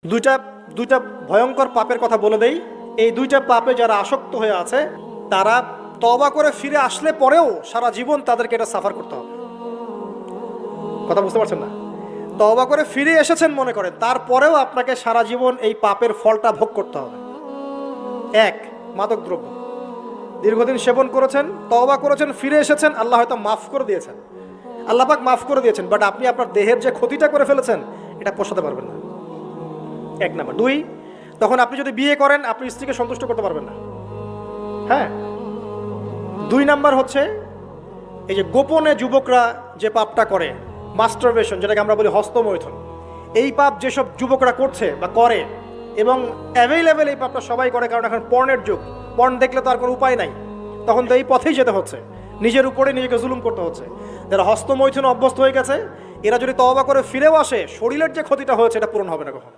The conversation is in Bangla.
দুইটা দুইটা ভয়ঙ্কর পাপের কথা বলে দেই। এই দুইটা পাপে যারা আসক্ত হয়ে আছে তারা তওবা করে ফিরে আসলে পরেও সারা জীবন তাদেরকে এটা সাফার করতে হবে। কথা বুঝতে পারছেন না? তওবা করে ফিরে এসেছেন মনে করেন, তারপরেও আপনাকে সারা জীবন এই পাপের ফলটা ভোগ করতে হবে। এক, মাদকদ্রব্য দীর্ঘদিন সেবন করেছেন, তওবা করেছেন, ফিরে এসেছেন, আল্লাহ হয়তো মাফ করে দিয়েছেন, আল্লাহ পাক মাফ করে দিয়েছেন, বাট আপনি আপনার দেহের যে ক্ষতিটা করে ফেলেছেন এটা পোষাতে পারবেন না। এক নাম্বার। দুই, তখন আপনি যদি বিয়ে করেন আপনি স্ত্রীকে সন্তুষ্ট করতে পারবেন না। হ্যাঁ। দুই নাম্বার হচ্ছে এই যে গোপনে যুবকরা যে পাপটা করে, মাস্টারবেশন, যেটাকে আমরা বলি হস্তমৈথুন, এই পাপ যেসব যুবকরা করছে বা করে, এবং অ্যাভেলেবেল এই পাপটা সবাই করে, কারণ এখন পর্নের যুগ, পর্ন দেখলে তো আর কোনো উপায় নাই, তখন তো এই পথেই যেতে হচ্ছে, নিজের উপরে নিজেকে জুলুম করতে হচ্ছে। যারা হস্তমৈথুনে অভ্যস্ত হয়ে গেছে এরা যদি তওবা করে ফিরেও আসে, শরীরের যে ক্ষতিটা হয়েছে এটা পূরণ হবে না কখনো।